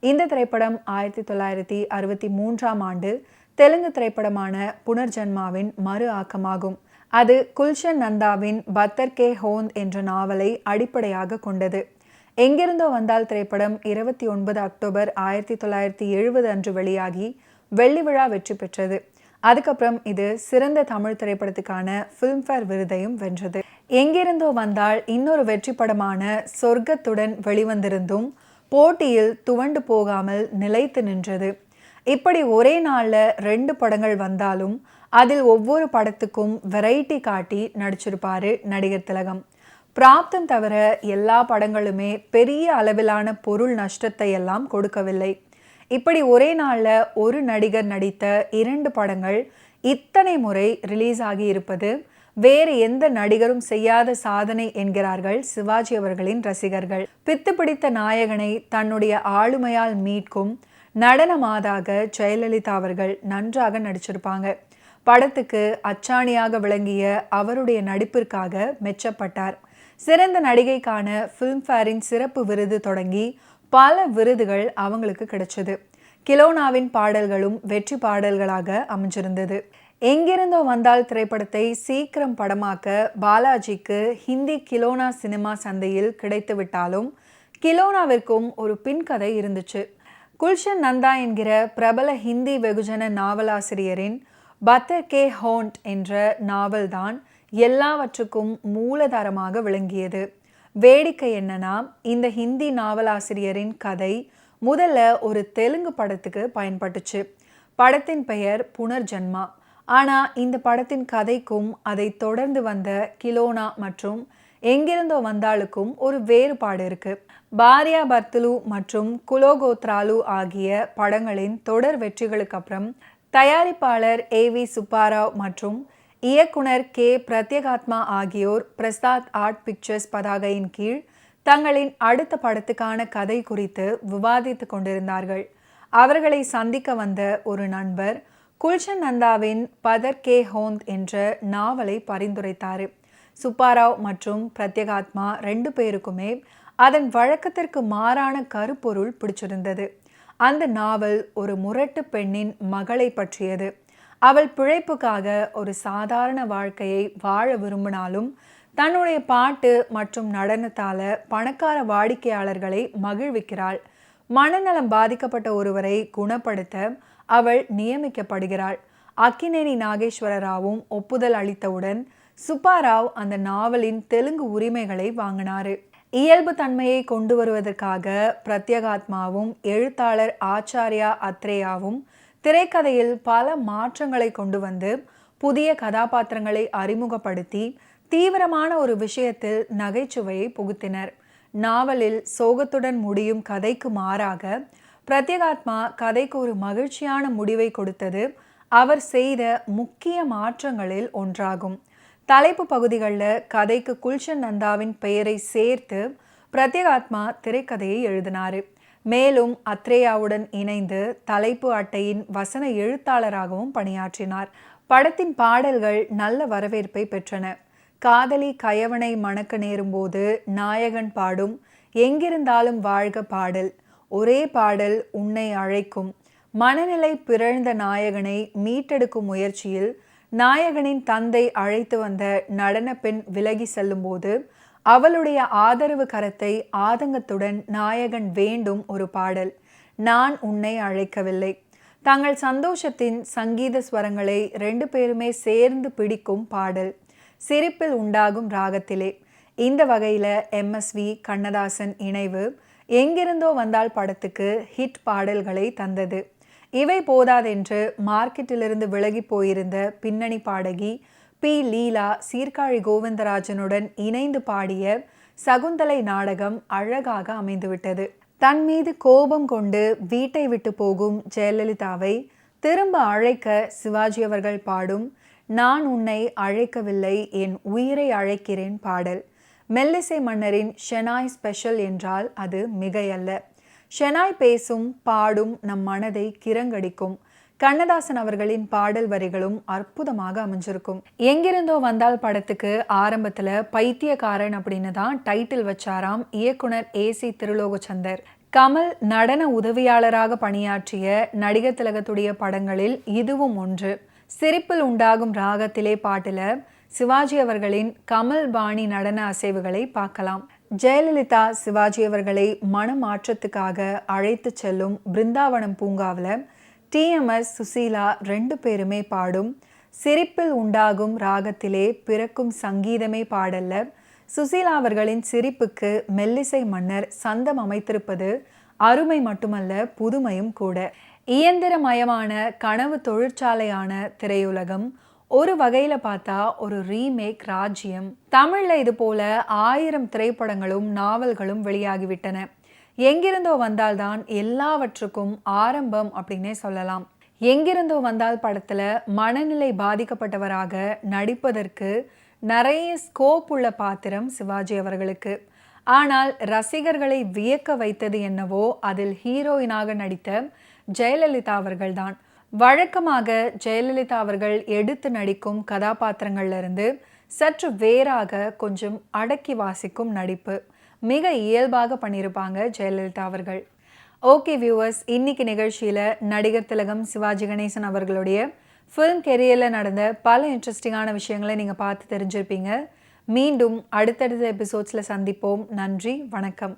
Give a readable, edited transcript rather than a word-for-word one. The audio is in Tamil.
இந்த திரைப்படம் 1963ஆம் ஆண்டு தெலுங்கு திரைப்படமான புனர்ஜன்மாவின் மறு ஆக்கமாகும். அது குல்ஷன் நந்தாவின் பத்தர் கே ஹோந்த் என்ற நாவலை அடிப்படையாக கொண்டது. எங்கிருந்தோ வந்தால் திரைப்படம் 29 அக்டோபர் 1970 அன்று வெளியாகி வெள்ளி விழா வெற்றி பெற்றது. அதுக்கப்புறம் இது சிறந்த தமிழ் திரைப்படத்துக்கான ஃபிலிம்ஃபேர் விருதையும் வென்றது. எங்கிருந்தோ வந்தால் இன்னொரு வெற்றி படமான சொர்க்கத்துடன் வெளிவந்திருந்தும் போட்டியில் துவண்டு போகாமல் நிலைத்து நின்றது. இப்படி ஒரே நாளில் 2 படங்கள் வந்தாலும் அதில் ஒவ்வொரு படத்துக்கும் வெரைட்டி காட்டி நடிச்சிருப்பாரு நடிகர் திலகம். பிராப்தம் தவிர எல்லா படங்களுமே பெரிய அளவிலான பொருள் நஷ்டத்தை எல்லாம் கொடுக்கவில்லை. இப்படி ஒரே நாளில் ஒரு நடிகர் நடித்த 2 படங்கள் இத்தனை முறை ரிலீஸ் ஆகி இருப்பது வேறு எந்த நடிகரும் செய்யாத சாதனை என்கிறார்கள் சிவாஜி அவர்களின் ரசிகர்கள். பித்து பிடித்த நாயகனை தன்னுடைய ஆளுமையால் மீட்கும் நடன மாதாக ஜெயலலிதா அவர்கள் நன்றாக நடிச்சிருப்பாங்க. படத்துக்கு அச்சாணியாக விளங்கிய அவருடைய நடிப்பிற்காக மெச்சப்பட்டார். சிறந்த நடிகைக்கான ஃபிலிம்ஃபேரின் சிறப்பு விருது தொடங்கி பல விருதுகள் அவங்களுக்கு கிடைச்சது. கிலோனாவின் பாடல்களும் வெற்றி பாடல்களாக அமைஞ்சிருந்தது. எங்கிருந்தோ வந்தால் திரைப்படத்தை சீக்கிரம் படமாக்க பாலாஜிக்கு ஹிந்தி கிலோனா சினிமா சந்தையில் கிடைத்து விட்டாலும் கிலோனாவிற்கும் ஒரு பின்கதை இருந்துச்சு. குல்ஷன் நந்தா என்கிற பிரபல ஹிந்தி வெகுஜன நாவலாசிரியரின் பத்தர் கே ஹோந்த் என்ற நாவல்தான் எல்லாவற்றுக்கும் மூலதாரமாக விளங்கியது. வேடிக்கை என்னன்னா, இந்த ஹிந்தி நாவலாசிரியரின் கதை முதல்ல ஒரு தெலுங்கு படத்துக்கு பயன்பட்டுச்சு. படத்தின் பெயர் புனர்ஜன்மா. ஆனால் இந்த படத்தின் கதைக்கும் அதை தொடர்ந்து வந்த கிலோனா மற்றும் எங்கிருந்தோ வந்தாலுக்கும் ஒரு வேறுபாடு இருக்கு. பாரியா பர்துலு மற்றும் குலோகோத்ராலு ஆகிய படங்களின் தொடர் வெற்றிகளுக்கு அப்புறம் தயாரிப்பாளர் AV சுப்பாராவ் மற்றும் இயக்குனர் கே பிரத்யேகாத்மா ஆகியோர் பிரசாத் ஆர்ட் பிக்சர்ஸ் பதாகையின் கீழ் தங்களின் அடுத்த படத்துக்கான கதை குறித்து விவாதித்து கொண்டிருந்தார்கள். அவர்களை சந்திக்க வந்த ஒரு நண்பர் குல்ஷன் நந்தாவின் பதர் கே ஹோந்த் என்ற நாவலை பரிந்துரைத்தார். சுப்பாராவ் மற்றும் பிரத்யேகாத்மா 2 பேருக்குமே அதன் வழக்கத்திற்கு மாறான கருப்பொருள் பிடிச்சிருந்தது. அந்த நாவல் ஒரு முரட்டு பெண்ணின் மகளை பற்றியது. அவள் பிழைப்புக்காக ஒரு சாதாரண வாழ்க்கையை வாழ விரும்பினாலும் தன்னுடைய பாட்டு மற்றும் நடனத்தால பணக்கார வாடிக்கையாளர்களை மகிழ்விக்கிறாள். மனநலம் பாதிக்கப்பட்ட ஒருவரை குணப்படுத்த அவள் நியமிக்கப்படுகிறாள். அக்கினேனி நாகேஸ்வர ராவும் ஒப்புதல் அளித்தவுடன் சுப்பாராவ் அந்த நாவலின் தெலுங்கு உரிமைகளை வாங்கினாரு. இயல்பு தன்மையை கொண்டு வருவதற்காக பிரத்யேகாத்மாவும் எழுத்தாளர் ஆச்சாரியா அத்ரேயாவும் திரைக்கதையில் பல மாற்றங்களை கொண்டு வந்து புதிய கதாபாத்திரங்களை அறிமுகப்படுத்தி தீவிரமான ஒரு விஷயத்தில் நகைச்சுவையை புகுத்தினர். நாவலில் சோகத்துடன் முடியும் கதைக்கு மாறாக பிரத்யேகாத்மா கதைக்கு ஒரு மகிழ்ச்சியான முடிவை கொடுத்தது அவர் செய்த முக்கிய மாற்றங்களில் ஒன்றாகும். தலைப்பு பகுதிகளில் கதைக்கு குல்ஷன் நந்தாவின் பெயரை சேர்த்து பிரத்யேகாத்மா திரைக்கதையை எழுதினார். மேலும் அத்ரேயாவுடன் இணைந்து தலைப்பு அட்டையின் வசன எழுத்தாளராகவும் பணியாற்றினார். படத்தின் பாடல்கள் நல்ல வரவேற்பை பெற்றன. காதலி கயவனை மணக்க நேரும்போது நாயகன் பாடும் எங்கிருந்தாலும் வாழ்க பாடல், ஒரே பாடல் உன்னை அழைக்கும், மனநிலை பிறழ்ந்த நாயகனை மீட்டெடுக்கும் முயற்சியில் நாயகனின் தந்தை அழைத்து வந்த நடன பெண் விலகி செல்லும்போது அவளுடைய ஆதரவு கரத்தை ஆதங்கத்துடன் நாயகன் வேண்டும் ஒரு பாடல், நான் உன்னை அழைக்கவில்லை. தங்கள் சந்தோஷத்தின் சங்கீத ஸ்வரங்களை 2 பேருமே சேர்ந்து பிடிக்கும் பாடல், சிரிப்பில் உண்டாகும் ராகத்திலே. இந்த வகையில் MSV கண்ணதாசன் இணைவு எங்கிருந்தோ வந்தால் படத்துக்கு ஹிட் பாடல்களை தந்தது. இவை போதாதென்று மார்க்கெட்டிலிருந்து விலகி போயிருந்த பின்னணி பாடகி P. லீலா சீர்காழி கோவிந்தராஜனுடன் இணைந்து பாடிய சகுந்தலை நாடகம் அழகாக அமைந்துவிட்டது. தன் மீது கோபம் கொண்டு வீட்டை விட்டு போகும் ஜெயலலிதாவை திரும்ப அழைக்க சிவாஜி அவர்கள் பாடும் நான் உன்னை அழைக்கவில்லை என் உயிரை அழைக்கிறேன் பாடல். மெல்லிசை மன்னரின் ஷெனாய் ஸ்பெஷல் என்றால் அது மிகையல்ல. ஷெனாய் பேசும் பாடும் நம் மனதை கிறங்கடிக்கும். கண்ணதாசன் அவர்களின் பாடல் வரிகளும் அற்புதமாக அமைஞ்சிருக்கும். எங்கிருந்தோ வந்தால் படத்துக்கு ஆரம்பத்தில் பைத்தியக்காரன் அப்படின்னு தான் டைட்டில் வச்சாராம் இயக்குனர் AC திருலோகச்சந்தர். கமல் நடன உதவியாளராக பணியாற்றிய நடிகர் திலகத்துடைய படங்களில் இதுவும் ஒன்று. சிரிப்பில் உண்டாகும் ராகத்திலே பாட்டுல சிவாஜி அவர்களின் கமல் பாணி நடன அசைவுகளை பார்க்கலாம். ஜெயலலிதா சிவாஜி அவர்களை மனமாற்றத்துக்காக அழைத்து செல்லும் பிருந்தாவனம் பூங்காவில் TMS சுசீலா 2 பேருமே பாடும் சிரிப்பில் உண்டாகும் ராகத்திலே பிறக்கும் சங்கீதமே பாடல்ல சுசீலா அவர்களின் சிரிப்புக்கு மெல்லிசை மன்னர் சந்தம் அமைத்திருப்பது அருமை மட்டுமல்ல, புதுமையும் கூட. இயந்திரமயமான கனவு தொழிற்சாலையான திரையுலகம் ஒரு வகையில பார்த்தா ஒரு ரீமேக் ராஜ்யம். தமிழ்ல இது போல 1000 திரைப்படங்களும் நாவல்களும் வெளியாகிவிட்டன. எங்கிருந்தோ வந்தால்தான் எல்லாவற்றுக்கும் ஆரம்பம் அப்படின்னே சொல்லலாம். எங்கிருந்தோ வந்தால் படத்துல மனநிலை பாதிக்கப்பட்டவராக நடிப்பதற்கு நிறைய ஸ்கோப் உள்ள பாத்திரம் சிவாஜி அவர்களுக்கு. ஆனால் ரசிகர்களை வியக்க வைத்தது என்னவோ அதில் ஹீரோயினாக நடித்த ஜெயலலிதா அவர்கள்தான். வழக்கமாக ஜெயலலிதா அவர்கள் எடுத்து நடிக்கும் கதாபாத்திரங்கள்ல இருந்து சற்று வேறாக கொஞ்சம் அடக்கி வாசிக்கும் நடிப்பு மிக இயல்பாக பண்ணியிருப்பாங்க ஜெயலலிதா அவர்கள். ஓகே வியூவர்ஸ், இன்னைக்கு நிகழ்ச்சியில நடிகர் திலகம் சிவாஜி கணேசன் அவர்களுடைய ஃபிலிம் கெரியரில் நடந்த பல இன்ட்ரெஸ்டிங்கான விஷயங்களை நீங்கள் பார்த்து தெரிஞ்சிருப்பீங்க. மீண்டும் அடுத்தடுத்த எபிசோட்ஸில் சந்திப்போம். நன்றி, வணக்கம்.